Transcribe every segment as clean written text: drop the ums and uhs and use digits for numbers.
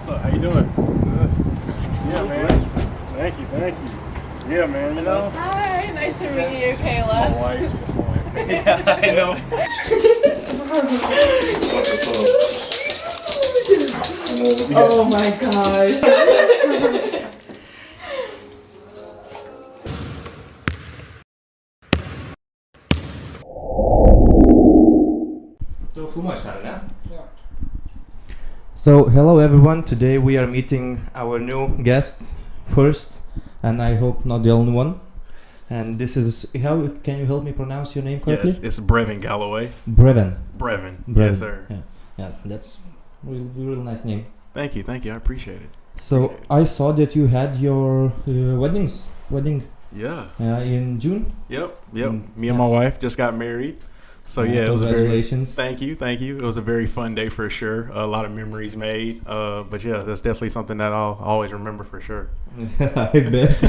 What's up? How you doing? Good. Yeah, man. Thank you. Yeah, man. You know. Hi, nice to meet you, Kayla. My wife. That's my wife. Yeah, I know. Oh my gosh. So, hello everyone. Today we are meeting our new guest first, and I hope not the only one. And this is, how can you help me pronounce your name correctly? Yes, it's Brevin Galloway. Brevin. Yes, sir. Yeah, that's real nice name. Thank you. I appreciate it. So I saw that you had your wedding Yeah. in June. Yep. Me and my wife just got married. So yeah, it was congratulations. Thank you. It was a very fun day for sure. A lot of memories made. But yeah, that's definitely something that I'll always remember for sure. I bet.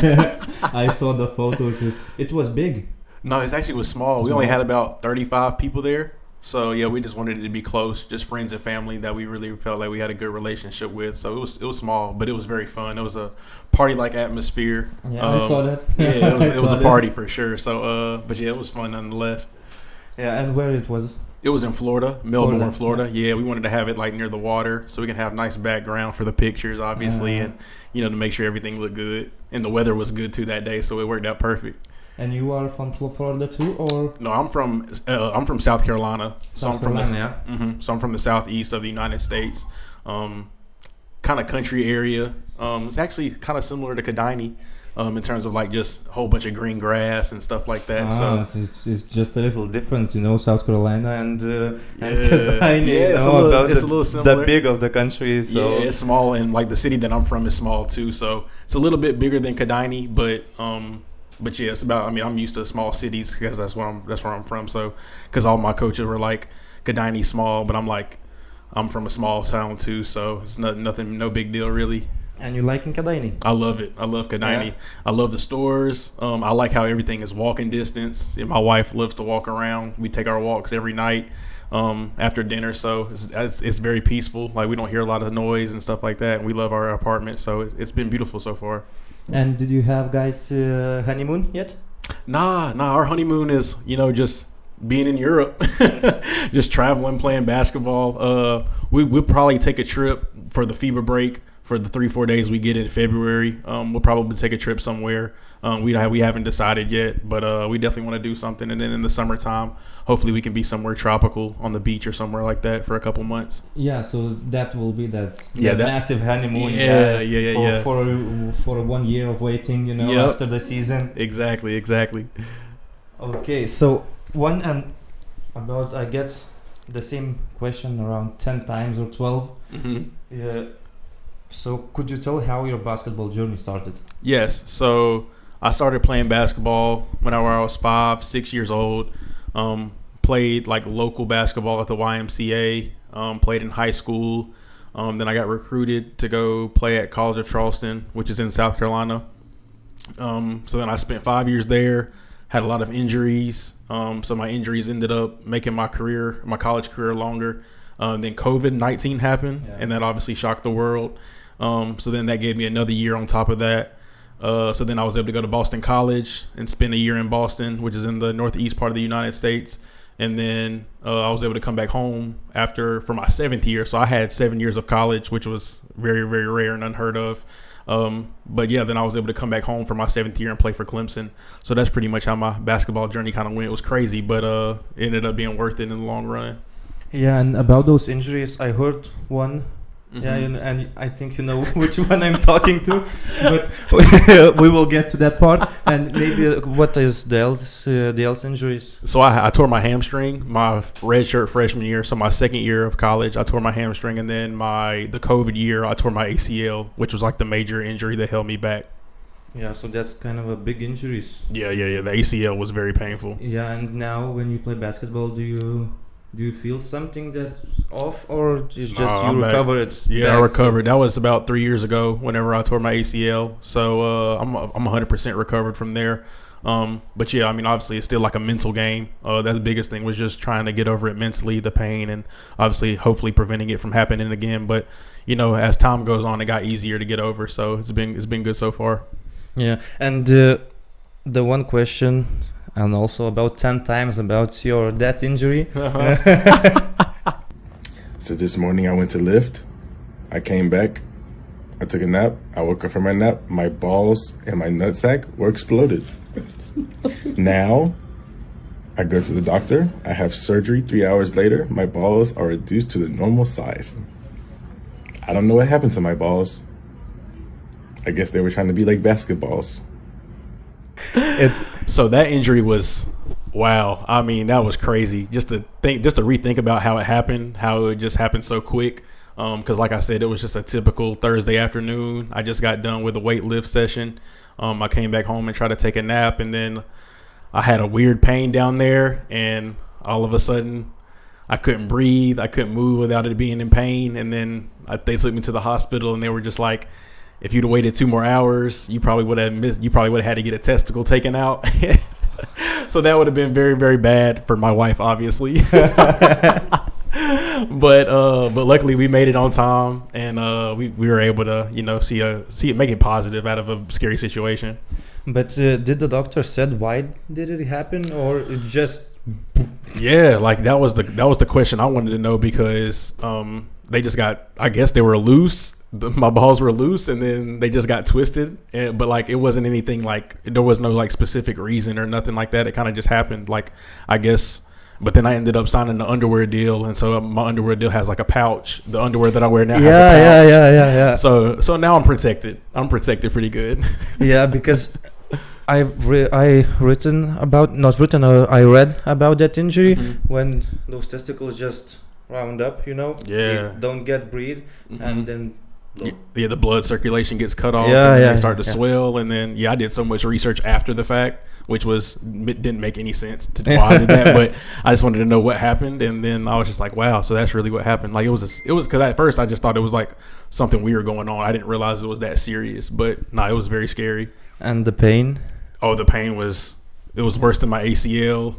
I saw the photos. It was big. No, it actually was small. We only had about 35 people there. So yeah, we just wanted it to be close, just friends and family that we really felt like we had a good relationship with. So it was small, but it was very fun. It was a party-like atmosphere. Yeah, I saw that. Yeah, it was a party for sure. So, but yeah, it was fun nonetheless. Yeah, and where it was? It was in Florida, Melbourne, Florida. Yeah, we wanted to have it like near the water so we can have nice background for the pictures, obviously, and to make sure everything looked good. And the weather was good too that day, so it worked out perfect. And you are from Florida too, or? No, I'm from South Carolina. So I'm from the southeast of the United States, kind of country area. It's actually kind of similar to Kėdainių. In terms of like just a whole bunch of green grass and stuff like that. So it's just a little different, South Carolina and Kėdainių. Yeah, it's a little similar. The big of the country. So yeah, it's small, and like the city that I'm from is small too. So it's a little bit bigger than Kėdainių, but yeah, it's about. I mean, I'm used to small cities because that's where I'm from. So because all my coaches were like Kėdainių small, but I'm from a small town too. So it's nothing, no big deal really. And you like in Kėdainių? I love it. I love Kėdainių. Yeah. I love the stores. I like how everything is walking distance. And my wife loves to walk around. We take our walks every night after dinner, so it's very peaceful. Like we don't hear a lot of noise and stuff like that. And we love our apartment, so it's been beautiful so far. And did you have guys honeymoon yet? Nah. Our honeymoon is just being in Europe, just traveling, playing basketball. We'll probably take a trip for the FIBA break. For the 3-4 days we get in February, we'll probably take a trip somewhere. We haven't decided yet, but we definitely want to do something. And then in the summertime, hopefully we can be somewhere tropical on the beach or somewhere like that for a couple months. Yeah, so that will be that massive honeymoon. Yeah. For 1 year of waiting, after the season. Exactly. Okay, so I get the same question around 10 times or 12. Mm-hmm. Yeah. So could you tell how your basketball journey started? Yes. So I started playing basketball whenever I was 5-6 years old. Played like local basketball at the YMCA. Played in high school. Then I got recruited to go play at College of Charleston, which is in South Carolina. So then I spent 5 years there. Had a lot of injuries. So my injuries ended up making my college career longer. Then COVID-19 happened, and that obviously shocked the world. So then that gave me another year on top of that. So then I was able to go to Boston College and spend a year in Boston, which is in the northeast part of the United States. And then I was able to come back home for my 7th year. So I had 7 years of college, which was very, very rare and unheard of. But yeah, then I was able to come back home for my 7th year and play for Clemson. So that's pretty much how my basketball journey kind of went. It was crazy, but it ended up being worth it in the long run. Yeah, and about those injuries, I heard one. Mm-hmm. Yeah, and I think you know which one I'm talking to, but we will get to that part. And maybe what is the else injuries? So I tore my hamstring my redshirt freshman year. So my 2nd year of college, I tore my hamstring, and then the COVID year, I tore my ACL, which was like the major injury that held me back. Yeah, so that's kind of a big injuries. Yeah. The ACL was very painful. Yeah, and now when you play basketball, do you feel something that's off, or it's just you recover it? Yeah, I recovered. That was about 3 years ago whenever I tore my ACL. So I'm 100% recovered from there. But yeah, I mean, obviously it's still like a mental game. That's the biggest thing was just trying to get over it mentally, the pain, and obviously hopefully preventing it from happening again. But you know, as time goes on, it got easier to get over. So it's been good so far. Yeah, and the one question, and also about 10 times about your that injury. So this morning I went to lift. I came back. I took a nap. I woke up from my nap. My balls and my nutsack were exploded. Now I go to the doctor. I have surgery 3 hours later. My balls are reduced to the normal size. I don't know what happened to my balls. I guess they were trying to be like basketballs. So that injury was, wow. I mean, that was crazy. Just to rethink about how it happened, how it just happened so quick. Because like I said, it was just a typical Thursday afternoon. I just got done with a weight lift session. I came back home and tried to take a nap, and then I had a weird pain down there, and all of a sudden I couldn't breathe. I couldn't move without it being in pain. And then they took me to the hospital, and they were just like, if you'd have waited 2 more hours, you probably would have had to get a testicle taken out. So that would have been very, very bad for my wife, obviously. But luckily we made it on time, and we were able to, you know, see it, make it positive out of a scary situation. But did the doctor said why did it happen, or it just? Yeah, like that was the question I wanted to know, because they just got, I guess they were loose. My balls were loose, and then they just got twisted. But like it wasn't anything, like there was no like specific reason or nothing like that. It kind of just happened, like, I guess. But then I ended up signing the underwear deal, and so my underwear deal has like a pouch. The underwear that I wear now has a pouch. Yeah. So now I'm protected. I'm protected pretty good. Yeah, because I read about that injury, when those testicles just round up, you know. Yeah. They don't get breathe, and then. Yeah, the blood circulation gets cut off. Yeah, and yeah, they start to yeah. swell, and then I did so much research after the fact, which didn't make any sense to why I did that, but I just wanted to know what happened, and then I was just like, wow, so that's really what happened. Like it was because at first I just thought it was like something weird going on. I didn't realize it was that serious, but no, it was very scary. And the pain? Oh, the pain was worse than my ACL.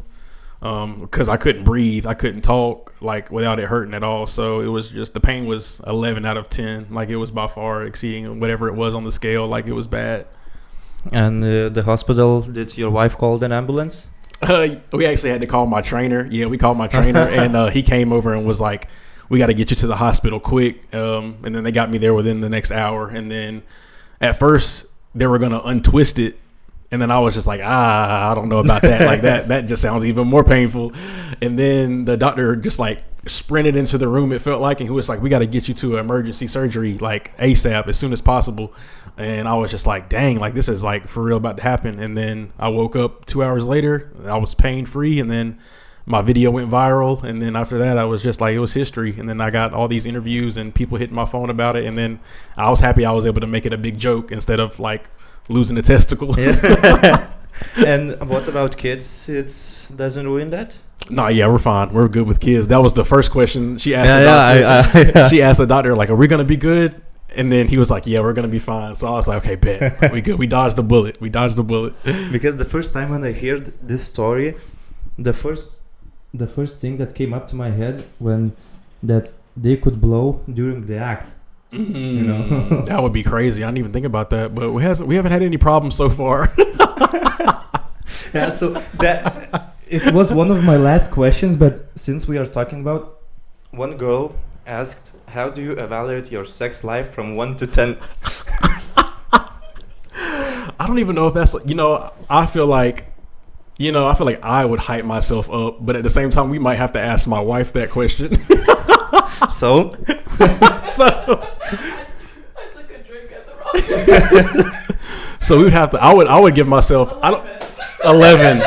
Because I couldn't breathe, I couldn't talk like without it hurting at all. So it was just, the pain was 11 out of 10. Like it was by far exceeding whatever it was on the scale. Like it was bad. And the hospital, did your wife call an ambulance? We actually had to call my trainer. Yeah, we called my trainer, and he came over and was like, we got to get you to the hospital quick. And then they got me there within the next hour. And then at first they were going to untwist it. And then I was just like, I don't know about that. Like that just sounds even more painful. And then the doctor just like sprinted into the room, it felt like, and he was like, we got to get you to emergency surgery like ASAP, as soon as possible. And I was just like, dang, like this is like for real about to happen. And then I woke up 2 hours later, I was pain free, and then my video went viral. And then after that, I was just like, it was history. And then I got all these interviews and people hitting my phone about it. And then I was happy I was able to make it a big joke instead of like losing a testicle. Yeah. And what about kids? It doesn't ruin that? No, yeah, we're fine. We're good with kids. That was the first question she asked the doctor. She asked the doctor, like, are we going to be good? And then he was like, yeah, we're going to be fine. So I was like, okay, bet. We good. We dodged the bullet. Because the first time when I heard this story, the first thing that came up to my head when that they could blow during the act. You know? That would be crazy. I didn't even think about that, but we haven't had any problems so far. Yeah, so that it was one of my last questions, but since we are talking about, one girl asked, how do you evaluate your sex life from 1 to 10? I don't even know if that's, I feel like I would hype myself up, but at the same time we might have to ask my wife that question. So I took a drink at the wrong time. So we'd have to. I would give myself. 11.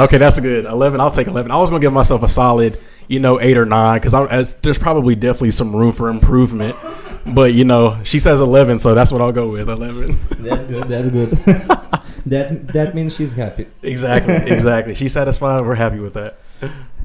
Okay, that's good. 11. I'll take 11. I was gonna give myself a solid, 8 or 9, because there's probably definitely some room for improvement. But she says 11, so that's what I'll go with. 11. That's good. That means she's happy. Exactly. She's satisfied. We're happy with that.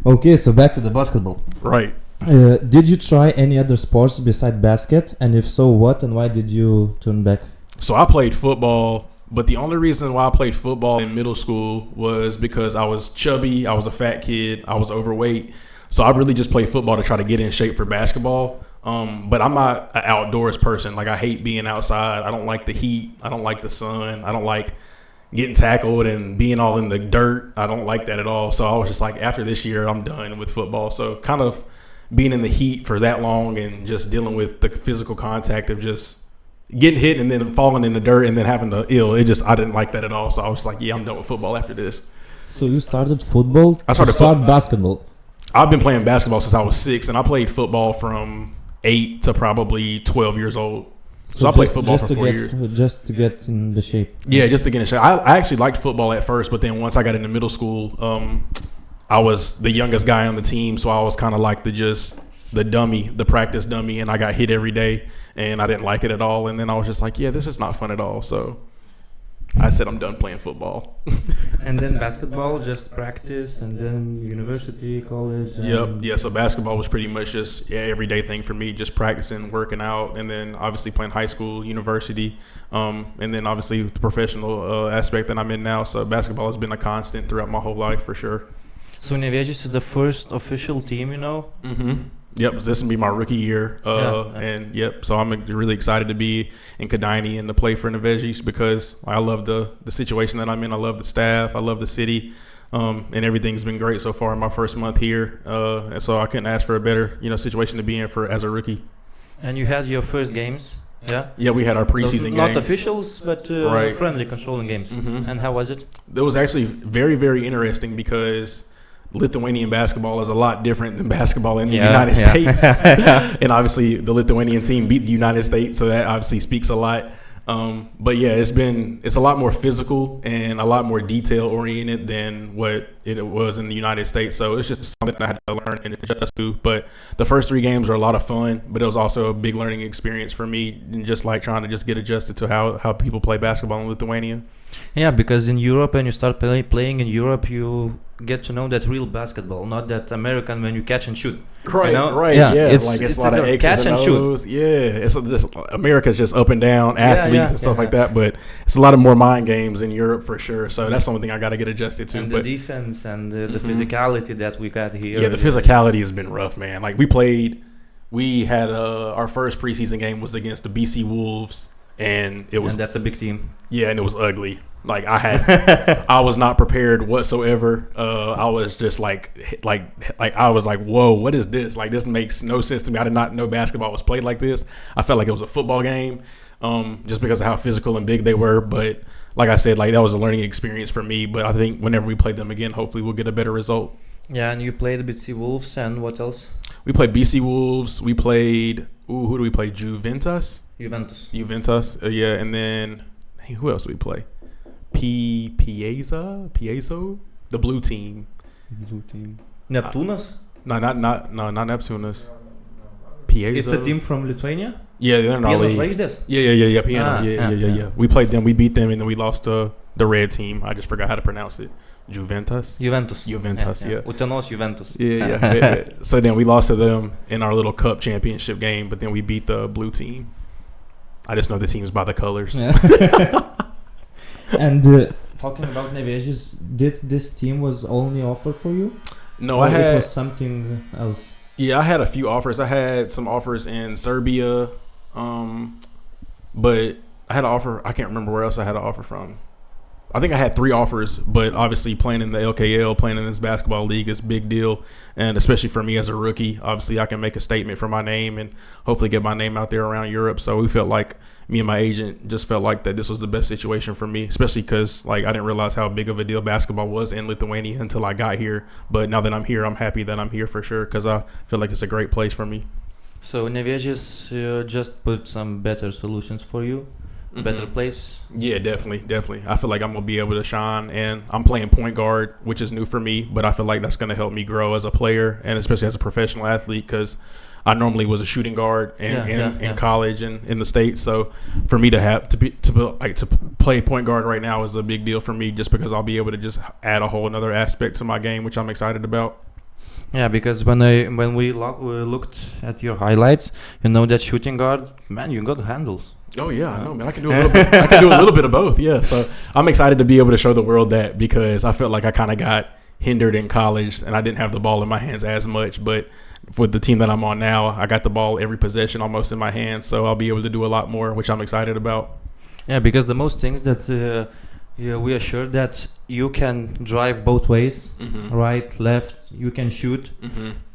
Okay, so back to the basketball. Right. Did you try any other sports beside basket? And if so, what and why did you turn back? So I played football But the only reason why I played football in middle school was because I was chubby, I was a fat kid, I was overweight. So I really just played football to try to get in shape for basketball. But I'm not an outdoors person. Like, I hate being outside. I don't like the heat. I don't like the sun. I don't like getting tackled and being all in the dirt. I don't like that at all. So I was just like, after this year, I'm done with football. So kind of being in the heat for that long and just dealing with the physical contact of just getting hit and then falling in the dirt and then having to I didn't like that at all. So I was like, yeah, I'm done with football after this. So you started football? I started basketball? I've been playing basketball since I was 6, and I played football from 8 to probably 12 years old. So I played football for 4 years. Just to get in the shape. Yeah, just to get in shape. I actually liked football at first, but then once I got into middle school, I was the youngest guy on the team, so I was kind of like the dummy, the practice dummy, and I got hit every day, and I didn't like it at all. And then I was just like, yeah, this is not fun at all. So I said I'm done playing football. And then basketball, just practice, and then university, college. Yep. Yeah. So basketball was pretty much just everyday thing for me, just practicing, working out, and then obviously playing high school, university, and then obviously the professional aspect that I'm in now. So basketball has been a constant throughout my whole life for sure. So Nevežis is the first official team, you know? Mm-hmm. Yep, this will be my rookie year, and so I'm really excited to be in Kėdainių and to play for Nevėžis because I love the situation that I'm in. I love the staff, I love the city, and everything's been great so far in my first month here, and so I couldn't ask for a better situation to be in for as a rookie. And you had your first games, yeah? Yeah, we had our preseason not games. Officials, but friendly controlling games. Mm-hmm. And how was it? It was actually very, very interesting because Lithuanian basketball is a lot different than basketball in the United States. And obviously the Lithuanian team beat the United States, so that obviously speaks a lot. But yeah, it's a lot more physical and a lot more detail oriented than what it was in the United States. So it's just something I had to learn and adjust to. But the first 3 games were a lot of fun, but it was also a big learning experience for me, and just like trying to just get adjusted to how people play basketball in Lithuania. Yeah, because in Europe, when you start playing in Europe, you get to know that real basketball, not that American when you catch and shoot. Right, you know? right, yeah. It's a lot of X's catch and shoot. Yeah, America's just up and down athletes and stuff like that, but it's a lot of more mind games in Europe for sure. So that's something I got to get adjusted to. And the defense and the physicality that we got here. Yeah, the physicality has been rough, man. Like we had our first preseason game was against the BC Wolves. And that's a big team. Yeah, and it was ugly. Like I was not prepared whatsoever. I was just like I was like, whoa, what is this? Like, this makes no sense to me. I did not know basketball was played like this. I felt like it was a football game, just because of how physical and big they were. But like I said, like that was a learning experience for me. But I think whenever we play them again, hopefully we'll get a better result. Yeah, and you played BC Wolves, and what else? We played BC Wolves. We played who do we play? Juventus. Yeah, and then who else did we play? Piezo, the blue team. Neptūnas? No, not Neptūnas. Piezo. It's a team from Lithuania? Yeah, they're in our league. Yeah. Piano. Yeah. We played them. We beat them, and then we lost to the red team. I just forgot how to pronounce it. Juventus. Yeah. Utenos Juventus. Yeah. So then we lost to them in our little cup championship game, but then we beat the blue team. I just know the teams by the colors. Yeah. And talking about Nevėžis, did this team was only offer for you? No, or it was something else? Yeah, I had a few offers. I had some offers in Serbia, but I had an offer. I can't remember where else I had an offer from. I think I had 3 offers, but obviously playing in the LKL, playing in this basketball league is a big deal. And especially for me as a rookie, obviously I can make a statement for my name and hopefully get my name out there around Europe. So we felt like, me and my agent just felt like that this was the best situation for me, especially because like I didn't realize how big of a deal basketball was in Lithuania until I got here. But now that I'm here, I'm happy that I'm here for sure because I feel like it's a great place for me. So Nevežis just put some better solutions for you? Better place? Yeah, definitely. I feel like I'm going to be able to shine, and I'm playing point guard, which is new for me, but I feel like that's going to help me grow as a player and especially as a professional athlete because I normally was a shooting guard in college and in the States. So for me to play point guard right now is a big deal for me just because I'll be able to just add a whole another aspect to my game, which I'm excited about. Yeah, because when we looked at your highlights, you know that shooting guard, man, you got handles. Oh yeah, I know, man. I can do a little bit. I can do a little bit of both. Yeah, so I'm excited to be able to show the world that, because I felt like I kind of got hindered in college and I didn't have the ball in my hands as much. But with the team that I'm on now, I got the ball every possession almost in my hands, so I'll be able to do a lot more, which I'm excited about. Yeah, because the most things that we are sure that you can drive both ways, right, left. You can shoot.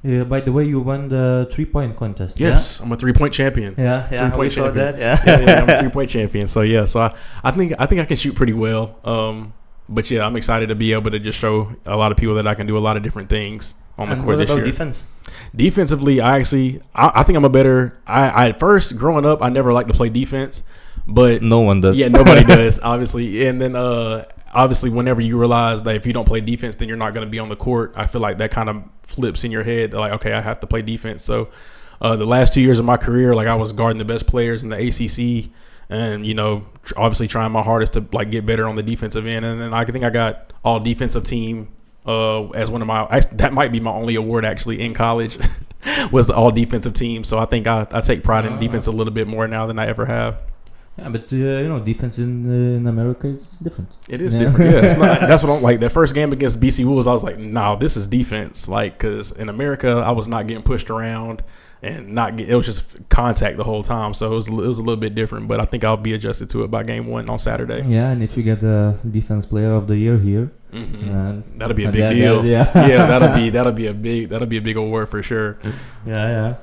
By the way, you won the 3-point contest. Yes, yeah? I'm a 3-point champion. Yeah, we saw that. Yeah, I'm a 3-point champion. So yeah, I think I can shoot pretty well. But yeah, I'm excited to be able to just show a lot of people that I can do a lot of different things on the court this year. What about defense? Defensively, I think I'm a better. I at first growing up, I never liked to play defense, but no one does. Yeah, nobody does, obviously. And then obviously, whenever you realize that if you don't play defense, then you're not going to be on the court. I feel like that kind of flips in your head. Like, okay, I have to play defense. So the last 2 years of my career, like I was guarding the best players in the ACC, and obviously trying my hardest to like get better on the defensive end. And then I think I got all defensive team as one of my. That might be my only award actually in college was the all defensive team. So I think I take pride in defense a little bit more now than I ever have. Yeah, but defense in America is different. It is different. Yeah, it's not, that's what I'm like. That first game against BC Wolves, I was like, "No, this is defense." Like, because in America, I was not getting pushed around and it was just contact the whole time. So it was a little bit different. But I think I'll be adjusted to it by game 1 on Saturday. Yeah, and if you get a defense player of the year here, that'll be a big deal. Yeah, that'll be a big award for sure. Yeah.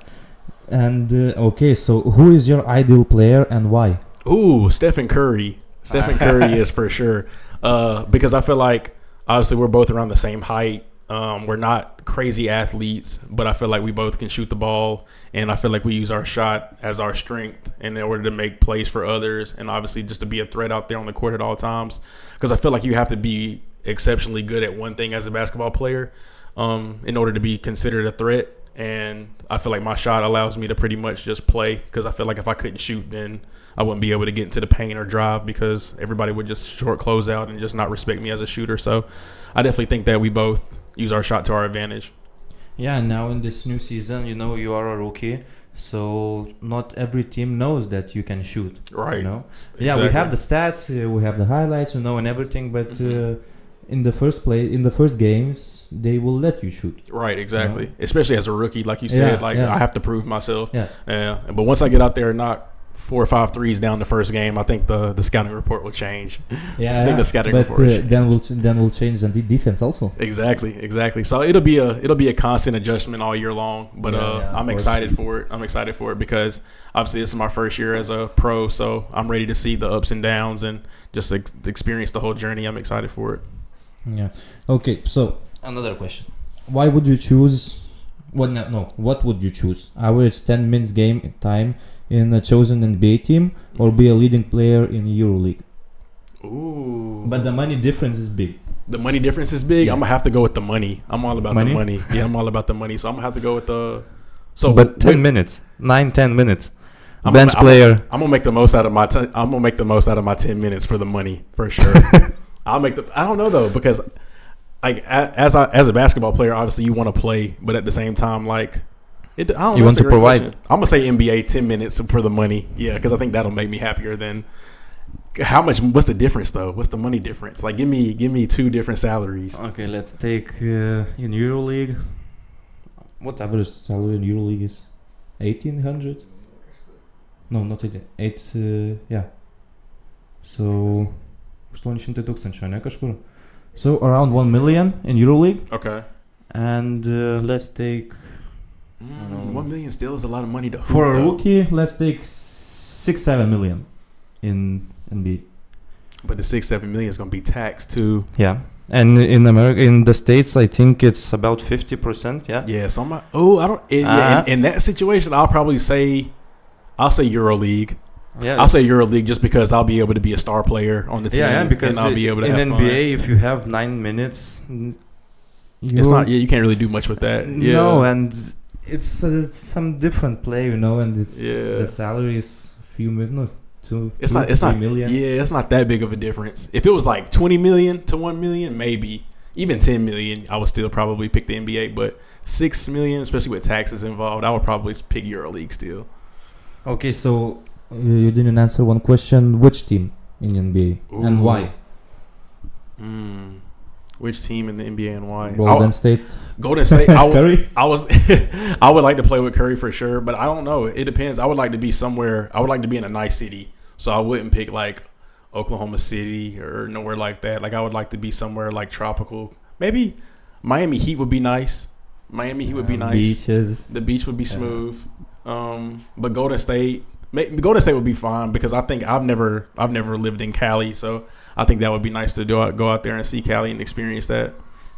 And okay, so who is your ideal player and why? Ooh, Stephen Curry. Stephen Curry is for sure. Because I feel like obviously we're both around the same height. We're not crazy athletes, but I feel like we both can shoot the ball, and I feel like we use our shot as our strength in order to make plays for others, and obviously just to be a threat out there on the court at all times. Because I feel like you have to be exceptionally good at one thing as a basketball player in order to be considered a threat. And I feel like my shot allows me to pretty much just play, because I feel like if I couldn't shoot, then I wouldn't be able to get into the paint or drive, because everybody would just short close out and just not respect me as a shooter. So I definitely think that we both use our shot to our advantage. Yeah, now in this new season, you are a rookie, so not every team knows that you can shoot. Right. Exactly. Yeah, we have the stats, we have the highlights, and everything, but in the first games, they will let you shoot. Right, exactly. Especially as a rookie, like you said, I have to prove myself. Yeah. But once I get out there and knock 4 or 5 threes down the first game, I think the scouting report will change. Yeah, I think the scouting report will change. then we'll change the defense also. Exactly. So it'll be a constant adjustment all year long. But I'm excited for it. I'm excited for it because obviously this is my first year as a pro, so I'm ready to see the ups and downs and just experience the whole journey. I'm excited for it. Yeah. Okay. So another question: why would you choose? What would you choose? Average 10 minutes game time in a chosen NBA team, or be a leading player in EuroLeague? Ooh. But the money difference is big. The money difference is big. Yes. I'm gonna have to go with the money. I'm all about the money. Yeah, I'm all about the money. So I'm gonna have to go with the. So, but 10 minutes, 9-10 minutes. Bench player. I'm gonna make the most out of my. I'm gonna make the most out of my 10 minutes for the money for sure. I don't know though, because like as a basketball player, obviously you want to play, but at the same time, like I don't know. You want to provide. Question. I'm gonna say NBA 10 minutes for the money. Yeah, because I think that'll make me happier than. How much? What's the difference though? What's the money difference? Like, give me 2 different salaries. Okay, let's take in EuroLeague. What average salary in EuroLeague is? 1,800? No, not 8. Yeah. So 800,000, ne kažkur. So around 1 million in EuroLeague. Okay. And let's take. 1 million still is a lot of money to. For a rookie, let's take 6-7 million in NBA. But the 6-7 million is gonna be taxed too. Yeah. And in America, in the States, I think it's about 50%. Yeah. Yeah. So in that situation, I'll say EuroLeague. Yeah. I'll say EuroLeague just because I'll be able to be a star player on the team. Yeah, because and I'll be able to in have NBA, fun. if you have 9 minutes, it's not. Yeah, you can't really do much with that. Yeah. No, and it's some different play, and it's the salary is a few million. It's not millions. Yeah, it's not that big of a difference. If it was like 20 million to 1 million, maybe even 10 million, I would still probably pick the NBA. But 6 million, especially with taxes involved, I would probably pick EuroLeague still. Okay, so you didn't answer one question. Which team in NBA and Ooh. why? Which team in the NBA and why? Golden State. Golden State. Curry? I would like to play with Curry for sure, but I don't know. It depends. I would like to be somewhere. I would like to be in a nice city, so I wouldn't pick like Oklahoma City or nowhere like that. Like I would like to be somewhere like tropical. Maybe Miami Heat would be nice. Miami Heat would be nice. Beaches. The beach would be smooth. But Golden State would be fine because I think I've never lived in Cali, so I think that would be nice to go out there and see Cali and experience that.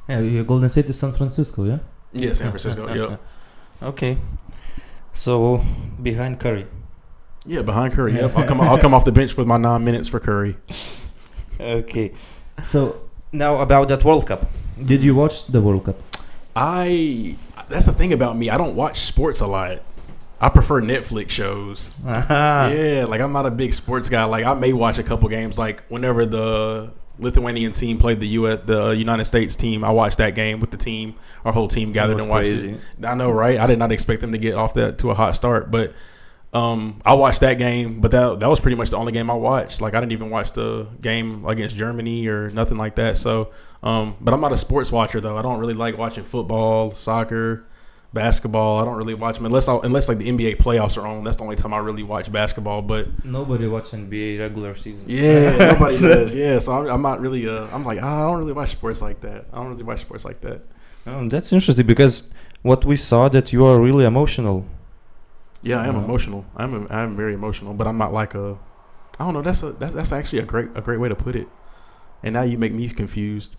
Yeah, Golden State is San Francisco, yeah? Yeah, San Francisco. Yep. Okay. So behind Curry. Yeah, behind Curry. Yep. I'll come off the bench with my 9 minutes for Curry. Okay. So now about that World Cup. Did you watch the World Cup? That's the thing about me. I don't watch sports a lot. I prefer Netflix shows. Yeah, like I'm not a big sports guy. Like I may watch a couple games. Like whenever the Lithuanian team played the United States team, I watched that game with the team. Our whole team gathered and watched it. I know, right? I did not expect them to get off to a hot start, but I watched that game. But that was pretty much the only game I watched. Like I didn't even watch the game against Germany or nothing like that. So, but I'm not a sports watcher though. I don't really like watching football, soccer, basketball. I don't really watch them unless like the NBA playoffs are on. That's the only time I really watch basketball. But nobody watches NBA regular season. Yeah, nobody does. Yeah, so I'm not really. I'm like I don't really watch sports like that. That's interesting because what we saw that you are really emotional. Yeah, I am emotional. I'm very emotional, but I'm not like a. I don't know. That's actually a great way to put it. And now you make me confused.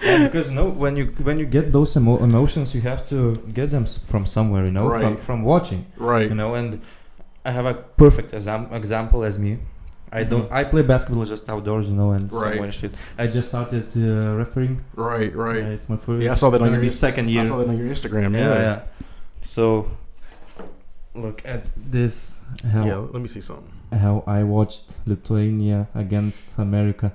Yeah, because when you get those emotions, you have to get them from somewhere, right. from watching, right? And I have a perfect example as me. I play basketball just outdoors, and right. somewhere shit. I just started refereeing. Right. It's my first. Yeah, I saw that on your second year. I saw that on your Instagram. Yeah. So Look at this. Let me see something. How I watched Lithuania against America.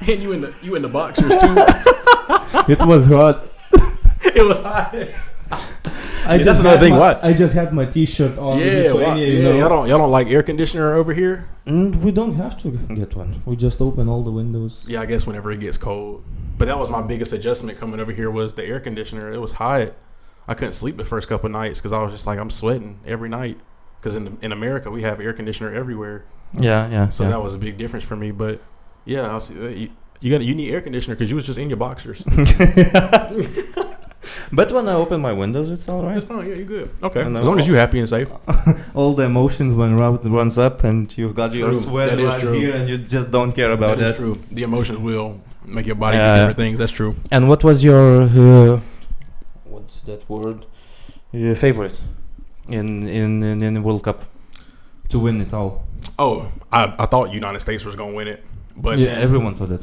And you in the boxers too. It was hot. It was hot. That's another thing. What? I just had my T-shirt on. Lithuania, you know. Y'all don't like air conditioner over here? We don't have to get one. We just open all the windows. Yeah, I guess whenever it gets cold. But that was my biggest adjustment coming over here was the air conditioner. It was hot. I couldn't sleep the first couple of nights because I was just like I'm sweating every night. Because in America we have air conditioner everywhere. Yeah. So that was a big difference for me. But yeah, I'll see. You need air conditioner because you was just in your boxers. But when I open my windows, it's all right. It's fine. Yeah, you're good. Okay. And as long as you're happy and safe. All the emotions when runs up and you got your sweat right here and you just don't care about that. That's true. The emotions will make your body do different things. That's true. And what was your what's that word? Favorite in the World Cup to win it all? Oh, I thought United States was gonna win it, but yeah, everyone thought that.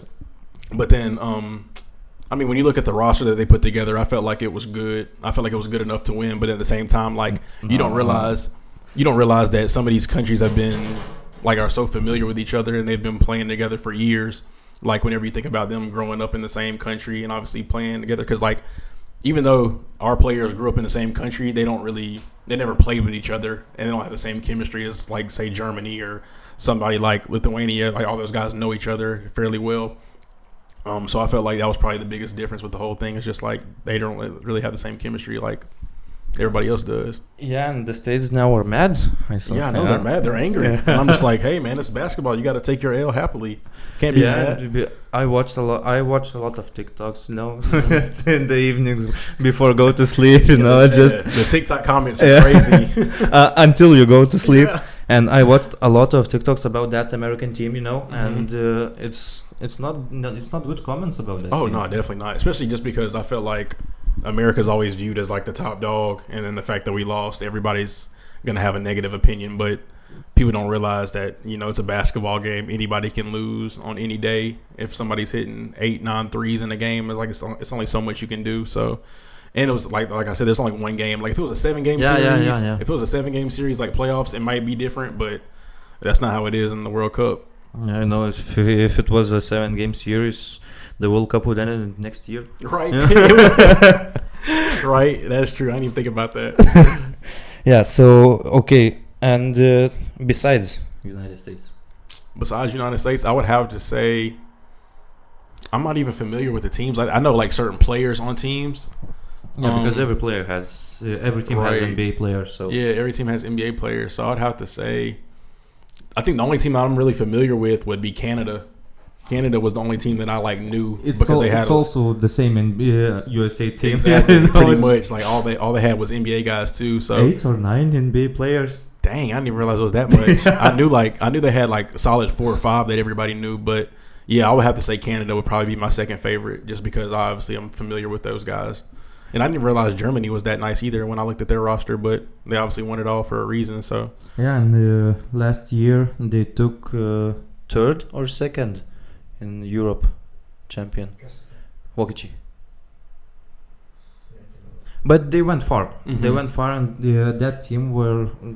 But then, I mean, when you look at the roster that they put together, I felt like it was good. I felt like it was good enough to win. But at the same time, like you don't realize that some of these countries are so familiar with each other and they've been playing together for years. Like whenever you think about them growing up in the same country and obviously playing together, because like even though our players grew up in the same country, they never played with each other and they don't have the same chemistry as like say Germany or somebody like Lithuania. Like all those guys know each other fairly well. So I felt like that was probably the biggest difference with the whole thing. It's just like they don't really have the same chemistry like everybody else does. Yeah, and the States now are mad. I know they're mad. They're angry. Yeah. And I'm just like, hey man, it's basketball. You got to take your L happily. Can't be mad. I watch a lot of TikToks, in the evenings before go to sleep. The TikTok comments are crazy until you go to sleep. Yeah. And I watched a lot of TikToks about that American team, and it's not good comments about that. Oh team. no, definitely not. Especially just because I felt like America's always viewed as like the top dog, and then the fact that we lost, everybody's gonna have a negative opinion. But people don't realize that it's a basketball game. Anybody can lose on any day. If somebody's hitting 8-9 threes in a game, it's only so much you can do. So. And it was like I said, there's only one game. Like if it was a 7-game series, if it was a 7-game series like playoffs, it might be different. But That's not how it is in the World Cup. I know if it was a 7-game series, the World Cup would end next year. Right. Right. That's true. I didn't even think about that. Yeah. So okay, and besides United States. Besides United States, I would have to say I'm not even familiar with the teams. I know like certain players on teams. Yeah, because every player has every team has Right. NBA players. So Yeah, every team has NBA players. So I'd have to say, I think the only team I'm really familiar with would be Canada. Canada was the only team that I like knew because they had it's also the same in USA team. exactly pretty much like all they had was NBA guys too. So 8 or 9 NBA players. dang, I didn't even realize it was that much. I knew they had like solid 4 or 5 that everybody knew, but yeah, I would have to say Canada would probably be my second favorite just because obviously I'm familiar with those guys. And I didn't realize Germany was that nice either when I looked at their roster, but they obviously won it all for a reason. So Yeah, and last year they took third or second in Europe champion. Vokiečiai. But they went far. Mhm. They went far, and that team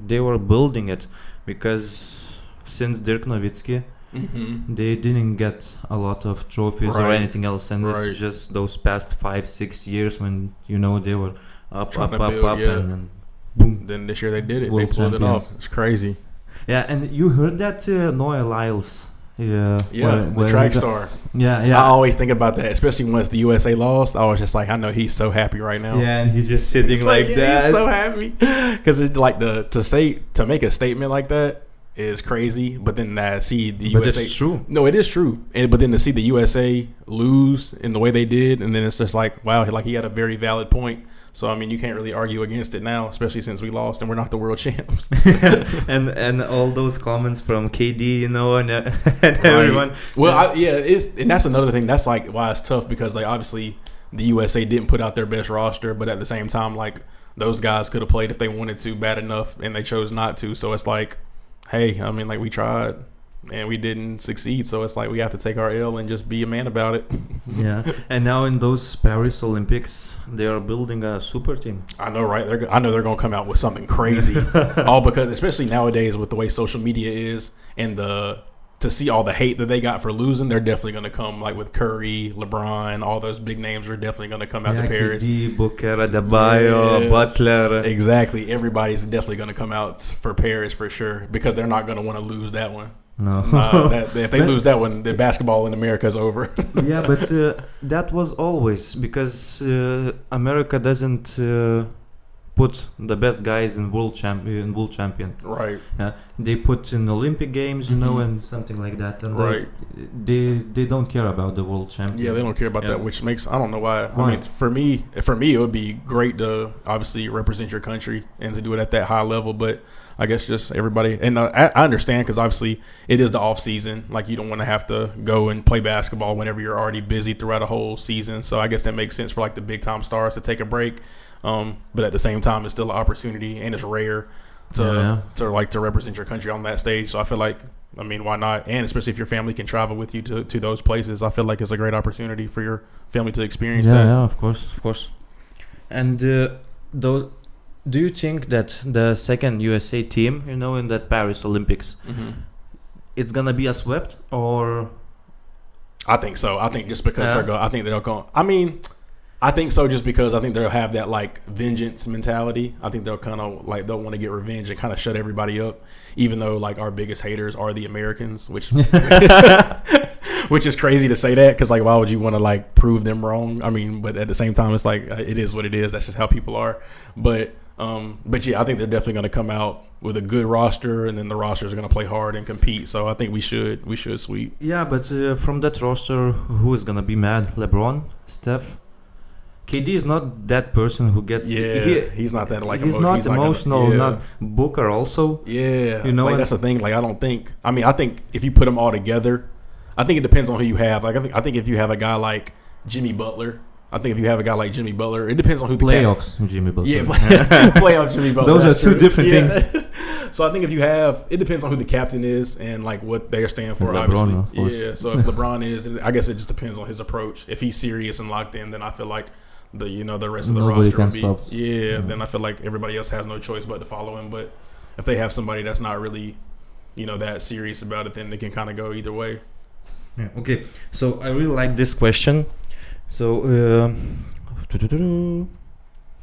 they were building it because since Dirk Nowitzki, they didn't get a lot of trophies or Right. anything else, and Right. it's just those past 5-6 years when they were up, Trying up, to up, build, up, yeah. and boom. Then this year they did it. World they pulled it champions. off. It's crazy. Yeah, and you heard that Noah Lyles. Yeah, Where the track he got- star. Yeah, I always think about that, especially once the USA lost. I was just like, I know he's so happy right now. Yeah, and he's just sitting It's like yeah, that. He's so happy because like to make a statement like that is crazy. But then see the But USA. it's true. No, it is true. But then to see the USA lose in the way they did, and then it's just like, wow, like he had a very valid point. So I mean, you can't really argue against it now, especially since we lost and we're not the world champs. and all those comments from KD, and everyone. Well, and that's another thing. That's like why it's tough because like obviously the USA didn't put out their best roster, but at the same time, like those guys could have played if they wanted to bad enough, and they chose not to. So it's like, hey, I mean, like we tried and we didn't succeed. So it's like we have to take our L and just be a man about it. Yeah, and now in those Paris Olympics, they are building a super team. I know, right? I know they're gonna come out with something crazy, all because, especially nowadays with the way social media is, and to see all the hate that they got for losing, they're definitely gonna come like with Curry, LeBron, all those big names are definitely gonna come out to Paris. KD, Booker, Adebayo, Yeah. Butler. Exactly, everybody's definitely gonna come out for Paris for sure because they're not gonna want to lose that one. No. If they lose that one, then basketball in America is over. Yeah, but that was always because America doesn't put the best guys in world champions. Right. Yeah, they put in Olympic games, Mhm. and something like that, and Right. they don't care about the world champion. Yeah, they don't care about Yeah. that, which makes, I don't know why. Why? I mean, for me, it would be great to obviously represent your country and to do it at that high level. But I guess just everybody, and I understand because obviously it is the off season. Like you don't want to have to go and play basketball whenever you're already busy throughout a whole season. So I guess that makes sense for like the big time stars to take a break. But at the same time, it's still an opportunity, and it's rare to represent your country on that stage. So I feel like, I mean, why not? And especially if your family can travel with you to those places, I feel like it's a great opportunity for your family to experience that. Yeah, of course. And do you think that the second USA team, in that Paris Olympics, Mm-hmm. it's gonna be a swept, or? I think so. I think just because Yeah. they're going, I think they'll go. I mean, I think so just because I think they'll have that like vengeance mentality. I think they'll kind of like they'll want to get revenge and kind of shut everybody up, even though like our biggest haters are the Americans, which which is crazy to say that because like why would you want to like prove them wrong? I mean, but at the same time, it's like it is what it is. That's just how people are. But yeah, I think they're definitely going to come out with a good roster, and then the roster is going to play hard and compete. So I think we should sweep. Yeah, but from that roster, who is gonna be mad? LeBron, Steph. KD is not that person who gets. He's not that like. He's not emotional. Yeah. Not Booker also. Yeah, and that's the thing. Like, I don't think. I mean, I think if you put them all together, I think it depends on who you have. Like, I think if you have a guy like Jimmy Butler, it depends on who the playoffs. Jimmy Butler. Yeah, playoff Jimmy Butler. Those that's are two true. different things. So I think if you have, it depends on who the captain is and like what they're standing for. LeBron, obviously, of course. yeah. So if LeBron is, I guess it just depends on his approach. If he's serious and locked in, then I feel like the rest of the Nobody roster can will be. stop. Yeah, then I feel like everybody else has no choice but to follow him. But if they have somebody that's not really that serious about it, then it can kind of go either way. Yeah, okay, so I really like this question. So,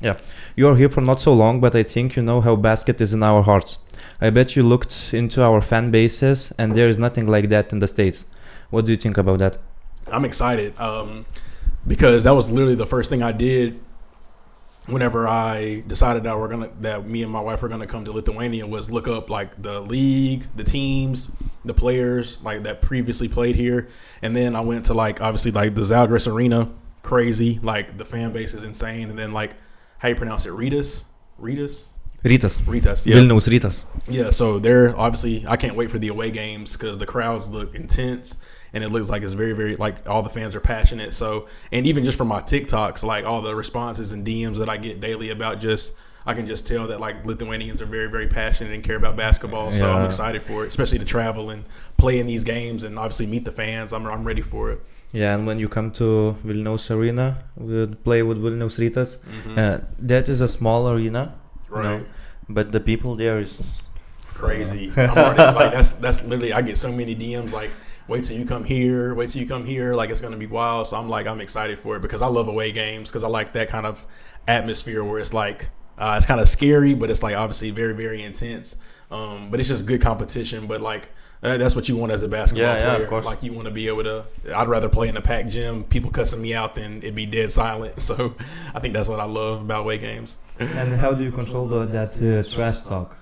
yeah, you're here for not so long, but I think you know how basket is in our hearts. I bet you looked into our fan bases, and there is nothing like that in the States. What do you think about that? I'm excited because that was literally the first thing I did whenever I decided that me and my wife were gonna come to Lithuania, was look up like the league, the teams, the players like that previously played here, and then I went to like obviously like the Zalgiris Arena, crazy, like the fan base is insane, and then like how you pronounce it, Rytas, yeah. Vilnius Rytas. Yeah, so they're obviously, I can't wait for the away games because the crowds look intense and it looks like it's very, very, like all the fans are passionate. So, and even just from my TikToks, like all the responses and DMs that I get daily about I can just tell that like Lithuanians are very, very passionate and care about basketball. So I'm excited for it, especially to travel and play in these games and obviously meet the fans. I'm ready for it. Yeah, and when you come to Vilnius Arena, we'll play with Vilnius Rytas. That is a small arena, right? But the people there is crazy. I'm already like that's literally, I get so many DMs like, wait till you come here, like it's gonna be wild. So I'm excited for it because I love away games because I like that kind of atmosphere where it's like it's kind of scary, but it's like obviously very, very intense. But it's just good competition. But like that's what you want as a basketball player. Of course. Like you want to be able to. I'd rather play in a packed gym, people cussing me out, than it be dead silent. So I think that's what I love about away games. And how do you control that trash talk?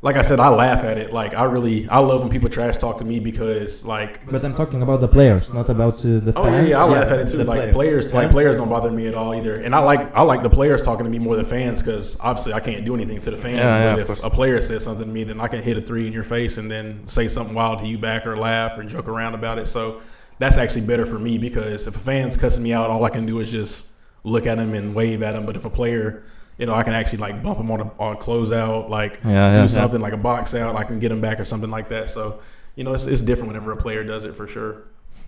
Like I said, I laugh at it. Like I love when people trash talk to me because like. But I'm talking about the players, not about the fans. Oh yeah, I laugh at it too. Like players don't bother me at all either. And I like the players talking to me more than fans because obviously I can't do anything to the fans. But if a player says something to me, then I can hit a three in your face and then say something wild to you back or laugh or joke around about it. So that's actually better for me because if a fan's cussing me out, all I can do is just look at him and wave at him. But if a player, I can actually like bump him on a closeout, like do something like a box out. I can get him back or something like that. So, it's different whenever a player does it for sure.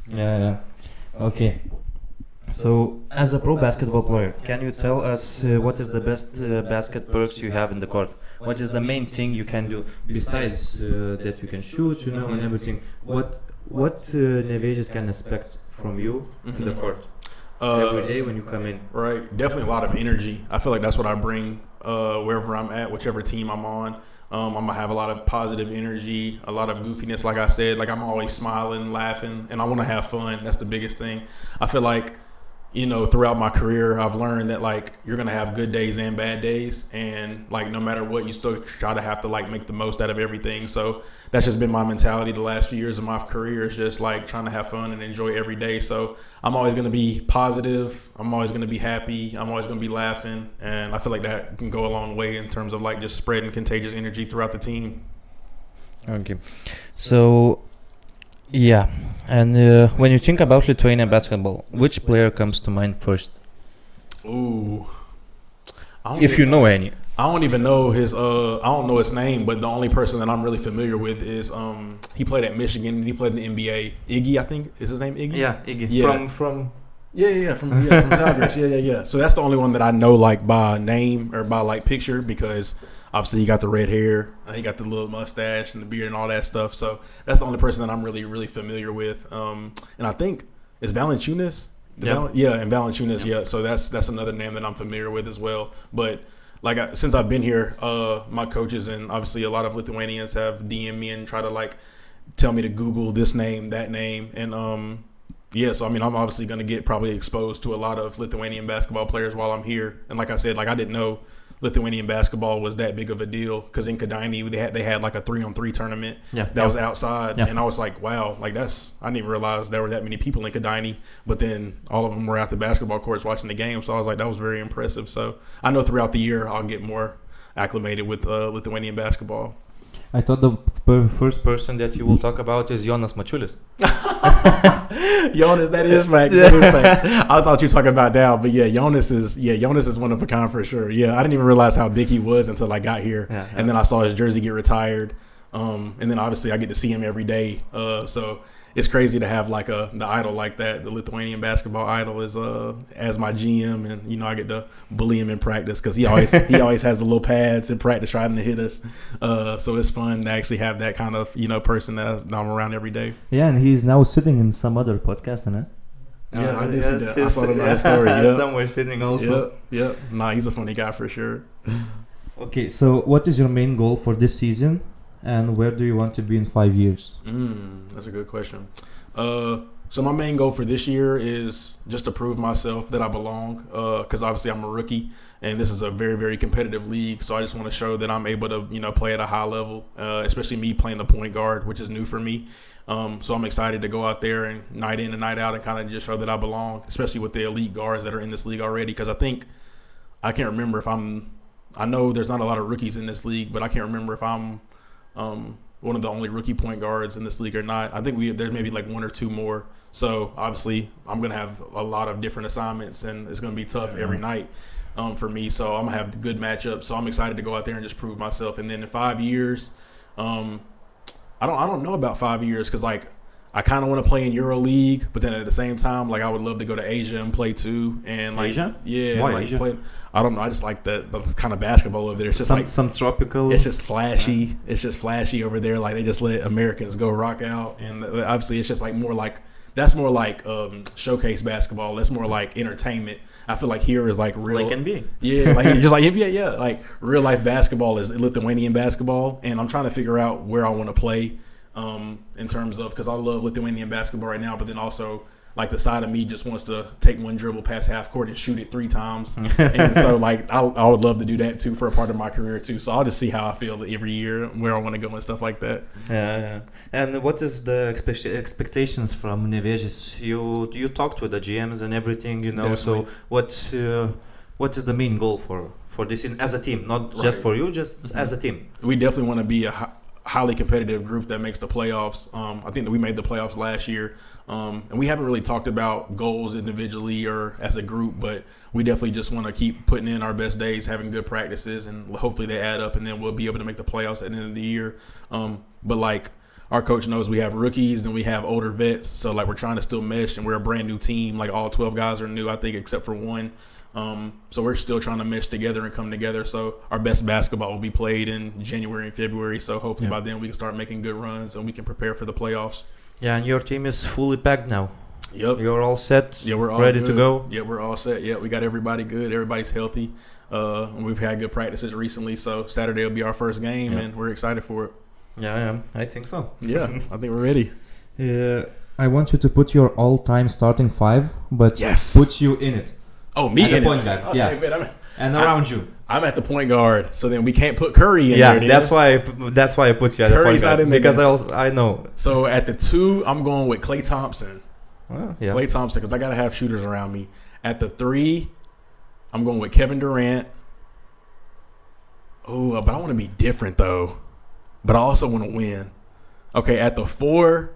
Yeah. Okay. So, as a pro basketball player, can you tell us what is the best basket perks you have in the court? What is the main thing you can do besides that you can shoot, and everything? What Nevežis can expect from you in the court? Every day when you come in. Right. Definitely a lot of energy. I feel like that's what I bring wherever I'm at, whichever team I'm on. I'm going to have a lot of positive energy, a lot of goofiness, like I said. Like I'm always smiling, laughing, and I want to have fun. That's the biggest thing. I feel like, throughout my career, I've learned that like you're going to have good days and bad days. And like no matter what, you still try to have to like make the most out of everything. So that's just been my mentality the last few years of my career, is just like trying to have fun and enjoy every day. So I'm always going to be positive. I'm always going to be happy. I'm always going to be laughing. And I feel like that can go a long way in terms of like just spreading contagious energy throughout the team. Okay. So, yeah. And when you think about Lithuanian basketball, which player comes to mind first? Ooh. If you know any. I don't even know his I don't know his name, but the only person that I'm really familiar with is he played at Michigan and he played in the NBA. Iggy, I think, is his name Iggy? Yeah, Iggy. Yeah. From from Zalgiris. Yeah. So that's the only one that I know like by name or by like picture, because obviously he got the red hair, he got the little mustache and the beard and all that stuff. So that's the only person that I'm really, really familiar with. And I think it's Valanciunas. And Valanciunas. Yeah. So that's another name that I'm familiar with as well. But since I've been here, my coaches and obviously a lot of Lithuanians have DM'd me and try to like tell me to Google this name, that name, and so I mean I'm obviously going to get probably exposed to a lot of Lithuanian basketball players while I'm here. And like I said, like I didn't know Lithuanian basketball was that big of a deal, because in Kėdainių they had like a 3-on-3 tournament that was outside, and I was like, wow, like I didn't even realize there were that many people in Kėdainių, but then all of them were at the basketball courts watching the game, so I was like, that was very impressive. So I know throughout the year I'll get more acclimated with Lithuanian basketball. I thought the first person that you will talk about is Jonas Mačiulis. Jonas, that is fact. That is fact. I thought you were talking about Dow, but Jonas is one of a kind for sure. Yeah, I didn't even realize how big he was until I got here, and then I saw his jersey get retired, and then obviously I get to see him every day. So it's crazy to have like the idol like that. The Lithuanian basketball idol is as my GM, and you know I get to bully him in practice because he always has the little pads in practice trying to hit us. So it's fun to actually have that kind of person that I'm around every day. Yeah, and he's now sitting in some other podcast, huh? Yeah, I did see that. I saw the story. Yeah, somewhere sitting also. Yep. Nah, he's a funny guy for sure. Okay, so what is your main goal for this season, and where do you want to be in 5 years? That's a good question. So my main goal for this year is just to prove myself that I belong, because obviously I'm a rookie, and this is a very, very competitive league. So I just want to show that I'm able to, play at a high level, especially me playing the point guard, which is new for me. So I'm excited to go out there and night in and night out and kind of just show that I belong, especially with the elite guards that are in this league already. Because I can't remember if I know there's not a lot of rookies in this league, but I can't remember if I'm one of the only rookie point guards in this league or not. I think there's maybe like one or two more. So obviously I'm going to have a lot of different assignments, and it's going to be tough every night for me. So I'm going to have good matchups. So I'm excited to go out there and just prove myself. And then in 5 years, I don't know about 5 years, because like I kind of want to play in EuroLeague, but then at the same time, like I would love to go to Asia and play too. And like Asia? Yeah. Why like Asia? I don't know. I just like the kind of basketball over there. It's just some tropical. It's just flashy. Yeah. It's just flashy over there. Like they just let Americans go rock out, and obviously it's just like more like showcase basketball. That's more like entertainment. I feel like here is like real. Like NBA. Yeah, like just like NBA. Yeah, like real life basketball is Lithuanian basketball, and I'm trying to figure out where I want to play. In terms of, because I love Lithuanian basketball right now, but then also like the side of me just wants to take one dribble past half court and shoot it 3 times. And so like I would love to do that too for a part of my career too. So I'll just see how I feel every year, where I want to go and stuff like that. Yeah. And what is the expectations from Nevežis? You talked with the GMs and everything, Definitely. So what is the main goal for this as a team? Not just for you, just as a team. We definitely want to be a highly competitive group that makes the playoffs. I think that we made the playoffs last year, and we haven't really talked about goals individually or as a group, but we definitely just want to keep putting in our best days, having good practices, and hopefully they add up, and then we'll be able to make the playoffs at the end of the year. But like our coach knows, we have rookies and we have older vets, so like we're trying to still mesh, and we're a brand new team. Like all 12 guys are new, I think, except for one. So we're still trying to mesh together and come together. So our best basketball will be played in January and February. So hopefully by then we can start making good runs and we can prepare for the playoffs. Yeah, and your team is fully packed now. Yep. You're all set. Yeah, we're all ready good to go. Yeah, we're all set. Yeah, we got everybody good. Everybody's healthy. And we've had good practices recently. So Saturday will be our first game, and we're excited for it. Yeah, I think so. Yeah, I think we're ready. I want you to put your all-time starting 5, but put you in it. Oh, me in point it. guard. Okay, Yeah, man, and around you. I'm at the point guard, so then we can't put Curry in there. Yeah, that's why I put you at the point Curry's not guard, in there because I know. So at the 2, I'm going with Klay Thompson. Yeah. Klay Thompson, because I gotta have shooters around me. At the 3, I'm going with Kevin Durant. Oh, but I want to be different though. But I also want to win. Okay, at the 4.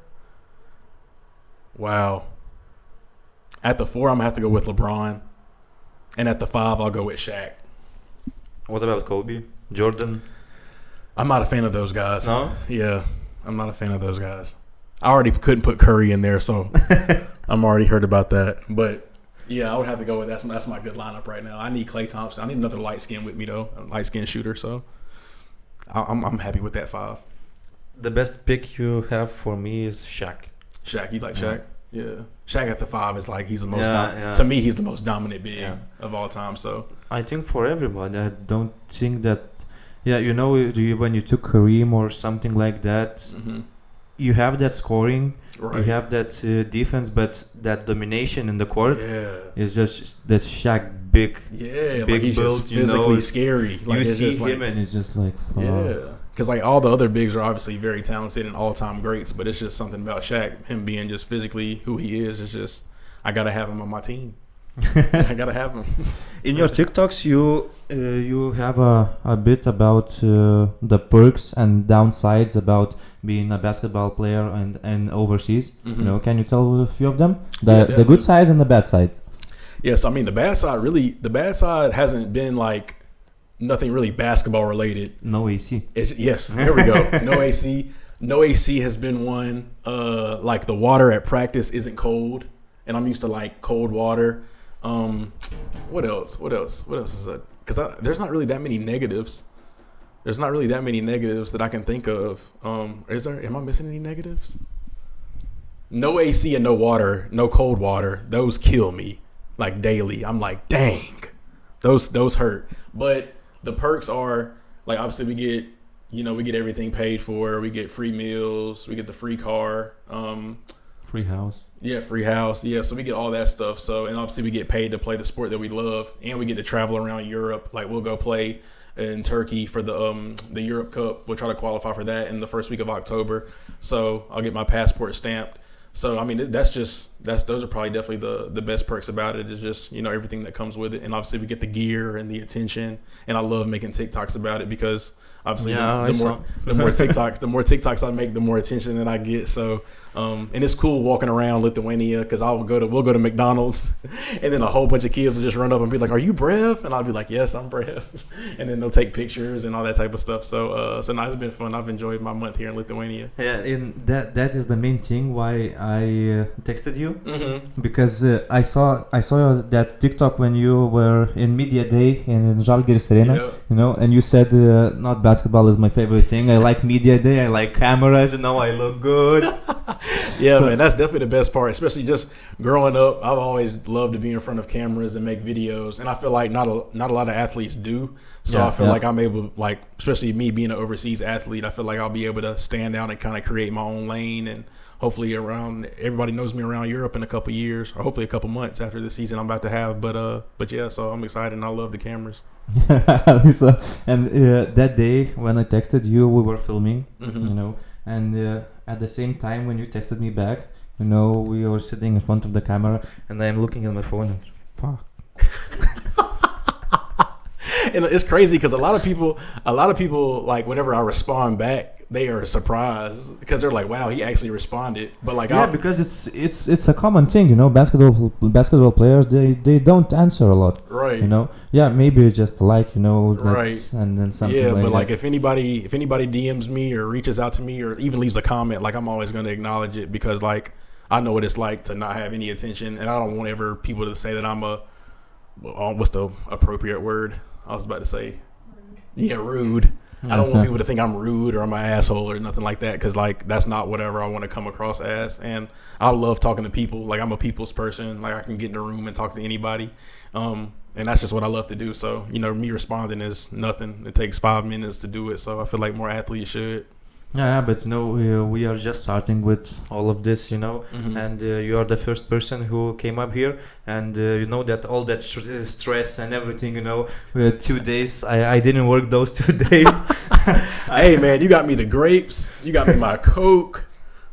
Wow. At the 4, I'm gonna have to go with LeBron. And at the 5, I'll go with Shaq. What about Kobe, Jordan? I'm not a fan of those guys. No? Yeah, I'm not a fan of those guys. I already couldn't put Curry in there, so I'm already heard about that. But yeah, I would have to go with that's my good lineup right now. I need Klay Thompson. I need another light skin with me though, a light skin shooter. So I'm happy with that 5. The best pick you have for me is Shaq. Shaq, you like Shaq? Yeah. Shaq at the 5 is like he's the most. Yeah. To me, he's the most dominant big of all time. So I think for everybody, I don't think that. Yeah, when you took Kareem or something like that, you have that scoring, you have that defense, but that domination in the court is just that Shaq big like he's build, just physically scary. Like you it's see just him like, and It's just like, because like all the other bigs are obviously very talented and all-time greats, but it's just something about Shaq, him being just physically who he is just I gotta have him on my team. I gotta have him. In your TikToks, you have a bit about the perks and downsides about being a basketball player and overseas. Can you tell a few of them? The good side and the bad side. Yes, I mean the bad side hasn't been like nothing really basketball related. No AC. Yes, there we go. No AC. No AC has been one. Like the water at practice isn't cold, and I'm used to like cold water. What else? What else is that? Because there's not really that many negatives. There's not really that many negatives that I can think of. Is there? Am I missing any negatives? No AC and no water, no cold water. Those kill me like daily. I'm like, dang, those hurt. But the perks are like obviously we get everything paid for. We get free meals. We get the free car. Free house. Yeah, free house. Yeah, so we get all that stuff. So and obviously we get paid to play the sport that we love, and we get to travel around Europe. Like we'll go play in Turkey for the Europe Cup. We'll try to qualify for that in the first week of October. So I'll get my passport stamped. So I mean those are probably definitely the best perks about it is just everything that comes with it, and obviously we get the gear and the attention, and I love making TikToks about it because obviously the more TikToks I make, the more attention that I get. So and it's cool walking around Lithuania because we'll go to McDonald's and then a whole bunch of kids will just run up and be like, "Are you Brev?" And I'll be like, "Yes, I'm Brev," and then they'll take pictures and all that type of stuff. So no, it's been fun. I've enjoyed my month here in Lithuania. Yeah, and that is the main thing why I texted you, because I saw that TikTok when you were in Media Day in Žalgiris Arena, and you said not basketball is my favorite thing. I like Media Day. I like cameras. I look good. Yeah, man, that's definitely the best part, especially just growing up. I've always loved to be in front of cameras and make videos, and I feel like not a lot of athletes do. So I feel like I'm able, like, especially me being an overseas athlete, I feel like I'll be able to stand out and kind of create my own lane, and hopefully everybody knows me around Europe in a couple years, or hopefully a couple months after the season I'm about to have. But yeah, so I'm excited and I love the cameras. And that day when I texted you, we were filming, and at the same time when you texted me back, we were sitting in front of the camera, and I'm looking at my phone and fuck. And it's crazy because a lot of people like whenever I respond back, they are surprised because they're like, "Wow, he actually responded." But like, because it's a common thing, basketball players they don't answer a lot, right? Maybe just like right, and then something. Yeah, like but that. like if anybody DMs me or reaches out to me or even leaves a comment, like I'm always going to acknowledge it because like I know what it's like to not have any attention, and I don't want ever people to say that I'm what's the appropriate word? I was about to say, rude. I don't want people to think I'm rude or I'm an asshole or nothing like that because, like, that's not whatever I want to come across as. And I love talking to people. Like, I'm a people's person. Like, I can get in a room and talk to anybody. And that's just what I love to do. So, me responding is nothing. It takes 5 minutes to do it. So I feel like more athletes should. Yeah, but we are just starting with all of this, and you are the first person who came up here, and that all that stress and everything, 2 days, I didn't work those 2 days. Hey man, you got me the grapes, you got me my Coke,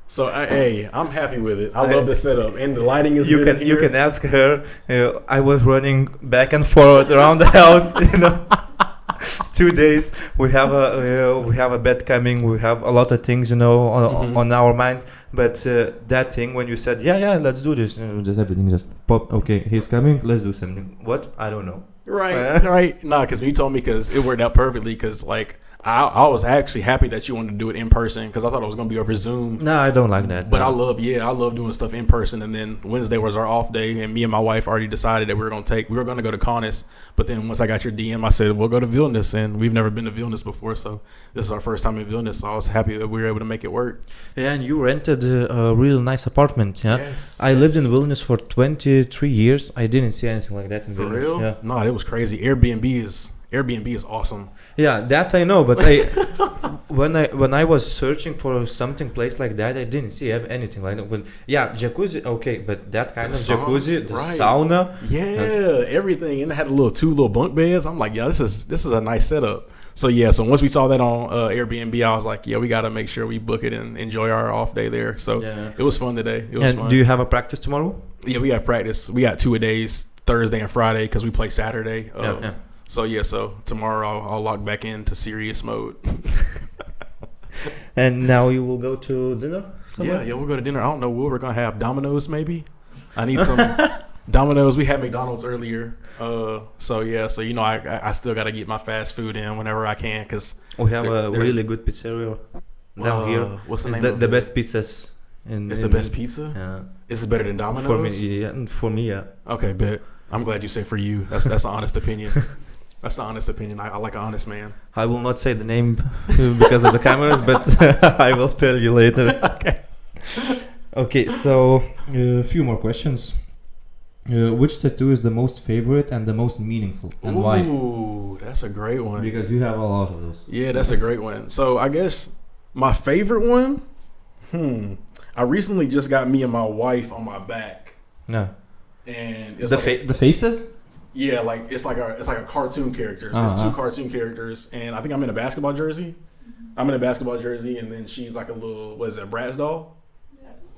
so I'm happy with it. I love the setup, and the lighting is good. You can ask her. I was running back and forth around the house, 2 days. We have a bet coming. We have a lot of things, on our minds. But that thing when you said, yeah, let's do this, just everything just pop. Okay, he's coming. Let's do something. What? I don't know. Right. Nah, because you told me because it worked out perfectly. Because like I was actually happy that you wanted to do it in person because I thought it was going to be over Zoom. No, I don't like that. But I love doing stuff in person. And then Wednesday was our off day, and me and my wife already decided that we were going to go to Kaunas. But then once I got your DM, I said we'll go to Vilnius, and we've never been to Vilnius before, so this is our first time in Vilnius. So I was happy that we were able to make it work. Yeah, and you rented a real nice apartment. Yeah, yes. I lived in Vilnius for 23 years. I didn't see anything like that in Vilnius. For real? Yeah. No, it was crazy. Airbnb is awesome. Yeah, that I know, but when I was searching for something place like that, I didn't see anything like that. But yeah, jacuzzi, okay, but that kind of jacuzzi, the sauna, everything, and it had two little bunk beds. I'm like, yeah, this is a nice setup. So so once we saw that on Airbnb, I was like, yeah, we got to make sure we book it and enjoy our off day there. So it was fun today. It was fun. Do you have a practice tomorrow? Yeah, we have practice. We got 2 days, Thursday and Friday, because we play Saturday. So tomorrow I'll log back into serious mode. And now you will go to dinner somewhere? Yeah, we'll go to dinner. I don't know what we're gonna have. Domino's maybe. I need some Domino's. We had McDonald's earlier. So I still gotta get my fast food in whenever I can because we have a really good pizzeria. down here. What's the It's name of the it? best pizzas. It's the best pizza? Yeah. Is it better than Domino's? For me, yeah. Okay, bet. I'm glad you say for you. That's an honest opinion. That's the honest opinion. I like an honest man. I will not say the name because of the cameras, but I will tell you later. Okay. Okay, so a few more questions. Which tattoo is the most favorite and the most meaningful, and why? Ooh, that's a great one. Because you have a lot of those. Yeah, that's a great one. So I guess my favorite one. I recently just got me and my wife on my back, No. and it's The faces? yeah, like it's like a cartoon character. So it's two cartoon characters, and I think I'm in a basketball jersey. I'm in a basketball jersey, and then she's like a little, what is it, Bratz doll?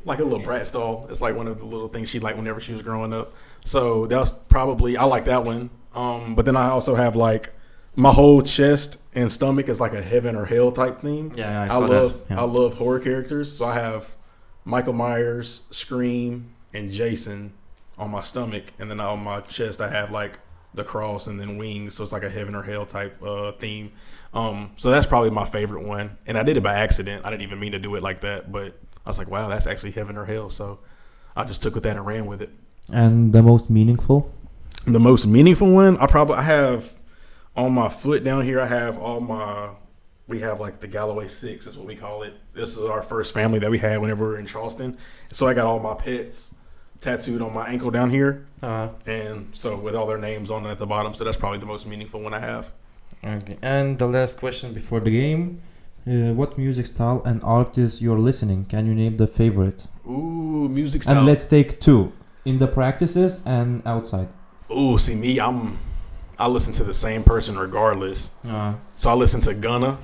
Like a little Bratz doll. It's like one of the little things she liked whenever she was growing up. So that was probably, I like that one. But then I also have like my whole chest and stomach is like a heaven or hell type theme. Yeah, I love horror characters. So I have Michael Myers, Scream, and Jason on my stomach, and then on my chest I have like the cross and then wings. So it's like a heaven or hell type theme. So that's probably my favorite one, and I did it by accident. I didn't even mean to do it like that, but I was like, wow, that's actually heaven or hell. So I just took with that and ran with it. And the most meaningful? The most meaningful one, I have on my foot down here, we have like the Galloway 6 is what we call it. This is our first family that we had whenever we were in Charleston. So I got all my pets tattooed on my ankle down here. And so with all their names on it at the bottom. So that's probably the most meaningful one I have. Okay. And the last question before the game. What music style and artist you're listening? Can you name the favorite? Ooh, music style. And let's take two. In the practices and outside. Ooh, see me, I listen to the same person regardless. So I listen to Gunna.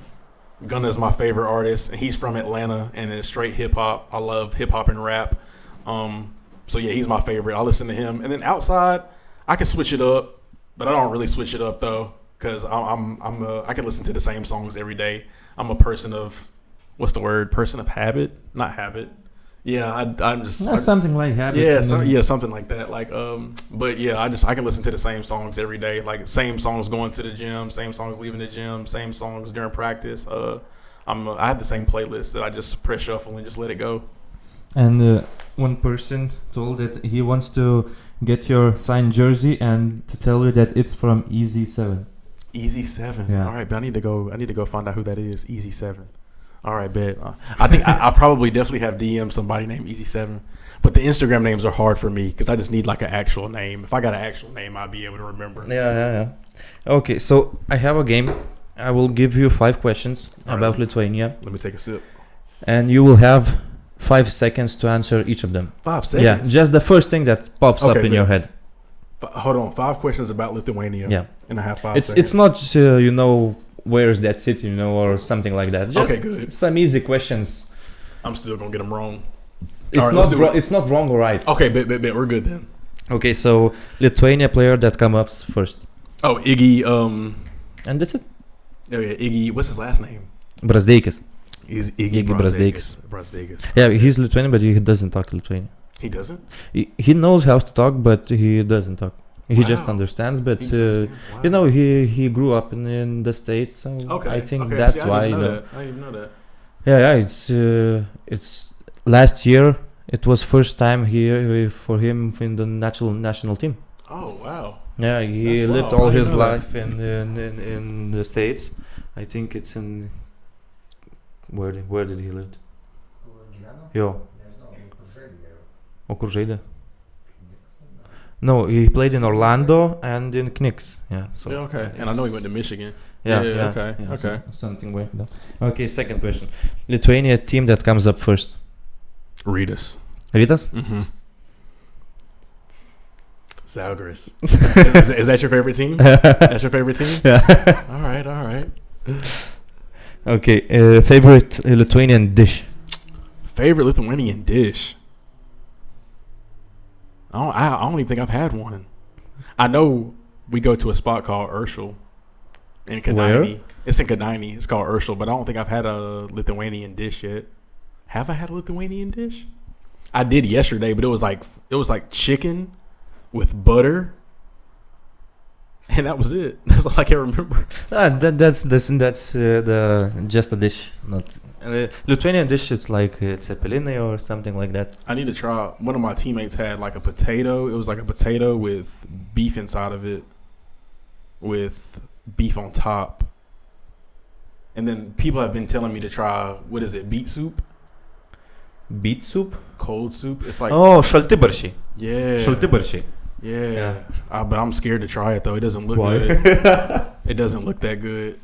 Gunna is my favorite artist, and he's from Atlanta, and it's straight hip hop. I love hip hop and rap. So yeah, he's my favorite. I listen to him, and then outside, I can switch it up, but I don't really switch it up though, because I can listen to the same songs every day. I'm a person of, what's the word? Person of habit, not habit. Yeah, I'm just something like habit. Yeah, something like that. Like, but yeah, I can listen to the same songs every day. Like same songs going to the gym, same songs leaving the gym, same songs during practice. I have the same playlist that I just press shuffle and just let it go. And one person told that he wants to get your signed jersey and to tell you that it's from Easy 7. Easy 7. Yeah. All right, but I need to go find out who that is. Easy 7. All right, bet. I think I probably definitely have DM'd somebody named Easy 7, but the Instagram names are hard for me because I just need like an actual name. If I got an actual name, I'd be able to remember. Yeah. Okay, so I have a game. I will give you 5 questions about Lithuania. Let me take a sip. And you will have 5 seconds to answer each of them. 5 seconds? Yeah, just the first thing that pops up in your head. Hold on, 5 questions about Lithuania. Yeah. And I have 5 It's seconds. It's not just, where's that city, or something like that. Just okay, good. Some easy questions. I'm still going to get them wrong. It's not wrong or right. Okay, bet. We're good then. Okay, so Lithuania player that comes up first. Oh, Iggy. And that's it. Oh yeah, Iggy. What's his last name? Brasdeikis. Is Iggy Brasdeikis. Yeah, he's Lithuanian, but he doesn't talk Lithuanian. He doesn't? He knows how to talk, but he doesn't talk. He Wow. just understands, but Wow. he grew up in the States, so I think that's why. I didn't even know that. Yeah, it's last year. It was first time here for him in the national team. Oh wow. Yeah, he That's lived wild. all I his didn't know life in the States. I think it's in where did he live? Jo. O kur žaidė? No, he played in Orlando and in Knicks. Yeah. So Yeah, okay. And I know he went to Michigan. Yeah. Okay. Yeah, Okay. Something weird. Okay, second question. Lithuania team that comes up first. Rytas. Rytas? Mm-hmm. Zalgiris. is that your favorite team? That's your favorite team? Yeah. All right. Okay, favorite Lithuanian dish. Favorite Lithuanian dish? I don't even think I've had one. I know we go to a spot called Urshel in Kėdainių. Where? It's in Kėdainių. It's called Urshel, but I don't think I've had a Lithuanian dish yet. Have I had a Lithuanian dish? I did yesterday, but it was like chicken with butter and that was it. That's all I can remember. That's the just a dish, not Lithuanian dish. It's like cepelinai or something like that. I need to try. One of my teammates had like a potato. It was like a potato with beef inside of it, with beef on top. And then people have been telling me to try, what is it, beet soup? Beet soup? Cold soup. It's like šaltibaršiai. Yeah. Šaltibaršiai. Yeah. But I'm scared to try it though. It doesn't look Why? good. It doesn't look that good.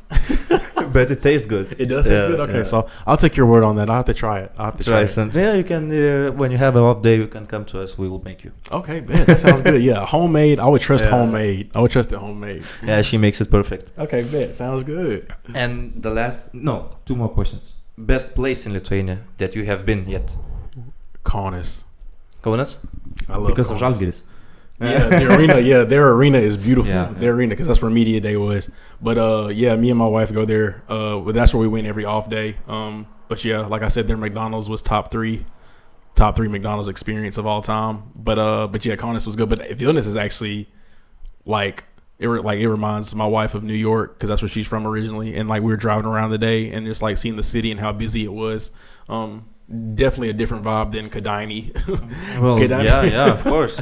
But it tastes good. It does taste good? Okay, so I'll take your word on that. I'll have to try it. I'll have to try something. Yeah, you can, when you have an off day, you can come to us. We will make you. Okay, man, that sounds good. Yeah, homemade. I would trust homemade. I would trust it homemade. Yeah, she makes it perfect. Okay, bet. Sounds good. And the last, two more questions. Best place in Lithuania that you have been yet? Kaunas. Kaunas? I love because Kaunas. of Žalgiris. Yeah, the arena. Yeah, their arena is beautiful. Yeah. Their arena, because that's where media day was. But yeah, me and my wife go there. That's where we went every off day. But yeah, like I said, their McDonald's was top three McDonald's experience of all time. But yeah, Kaunas was good. But Vilnius is actually like it reminds my wife of New York, because that's where she's from originally. And like we were driving around today and just like seeing the city and how busy it was. Definitely a different vibe than Kėdainių. Well, Kėdainių. yeah, of course.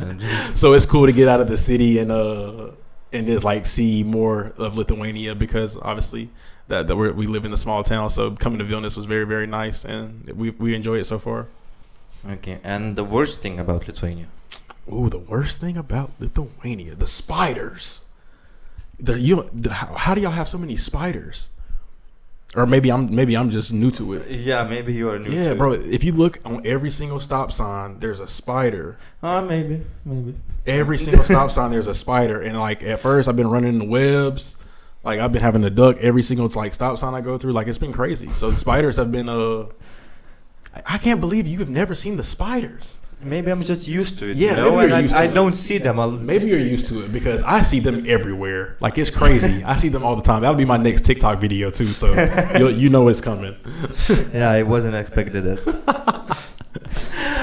So it's cool to get out of the city and just like see more of Lithuania, because obviously that we live in a small town. So coming to Vilnius was very, very nice, and we enjoy it so far. Okay, and the worst thing about Lithuania? Ooh, the worst thing about Lithuania, the spiders. How do y'all have so many spiders? Or maybe I'm just new to it. Yeah, maybe you are new to it. Yeah, bro, if you look on every single stop sign, there's a spider. Maybe. Every single stop sign, there's a spider. And like at first, I've been running the webs. Like I've been having to duck every single like stop sign I go through. Like it's been crazy. So the spiders have been. I can't believe you have never seen the spiders. Maybe I'm just used to it. Yeah, you know? maybe you're And used I to it. don't see them. Maybe you're used to it, because I see them everywhere. Like it's crazy. I see them all the time. That'll be my next TikTok video too. So you know it's coming. Yeah, I wasn't expecting that.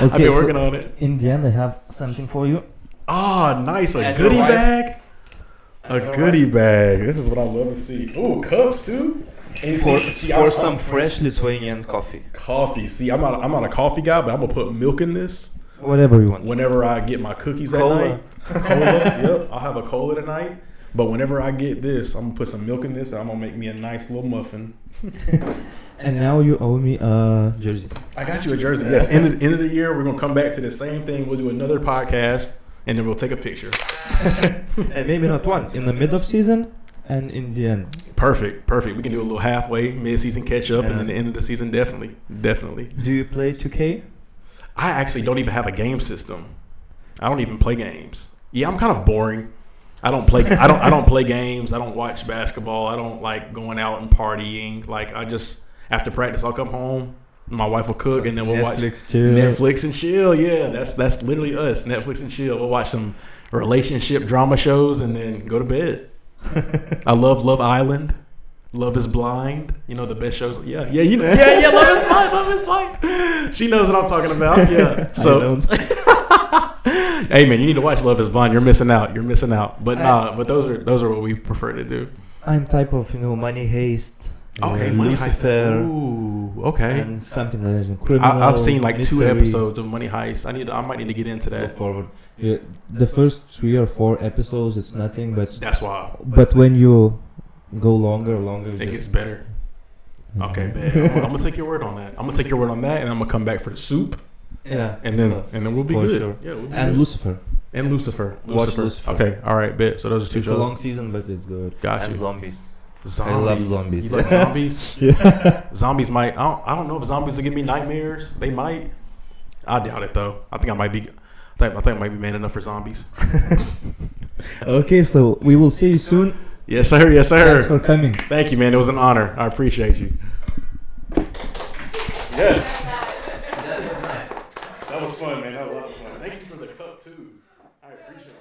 I've been working on it. In the end, I have something for you. Oh, nice. A And goodie your wife. bag. A goodie bag. This is what I love to see. Oh, cups too. And For some fresh Lithuanian coffee. coffee. See, I'm not a coffee guy, but I'm gonna put milk in this Whatever you want. whenever I get my cookies at Cola. night. Cola. Yep, I'll have a cola tonight. But whenever I get this, I'm gonna put some milk in this, and I'm gonna make me a nice little muffin. And now you owe me a jersey. I got you a jersey. Yes. End of the year, we're gonna come back to the same thing. We'll do another podcast, and then we'll take a picture. And maybe not one. In the mid of season and in the end. Perfect. We can do a little halfway mid-season catch up, and then the end of the season, definitely. Do you play 2K? I actually don't even have a game system. I don't even play games. Yeah, I'm kind of boring. I don't play. I don't play games. I don't watch basketball. I don't like going out and partying. Like I just after practice, I'll come home. My wife will cook, and then we'll watch Netflix and chill. Yeah, that's literally us. Netflix and chill. We'll watch some relationship drama shows, and then go to bed. I love Love Island. Love is Blind. You know the best shows. Yeah. You know. Yeah. Love is Blind. She knows what I'm talking about. Yeah. So. Hey man, you need to watch Love is Blind. You're missing out. But those are what we prefer to do. I'm type of Money Heist. Okay, Money Heist. Lucifer. Ooh, okay. And something that is criminal. I've seen like mystery. 2 episodes of Money Heist. I might need to get into that. Look forward. Yeah, the first 3 or 4 episodes, it's nothing, but That's why. but when you go longer, It gets better. Okay, man. I'm gonna take your word on that. And I'm gonna come back for the soup. Yeah, And then we'll be For good. sure. Yeah, we'll be and good. Lucifer. And Lucifer. Watch Lucifer. Okay, all right, bet. So those are 2 It's shows. a long season, but it's good. Got and you. zombies. Zombies. I love zombies. You like zombies? Yeah. Zombies might. I don't know if zombies will give me nightmares. They might. I doubt it though. I think I might be man enough for zombies. Okay, so we will see you soon. Yes, sir. Thanks for coming. Thank you, man. It was an honor. I appreciate you. Yes. That was fun, man. That was a lot of fun. Thank you for the cup too. I appreciate it.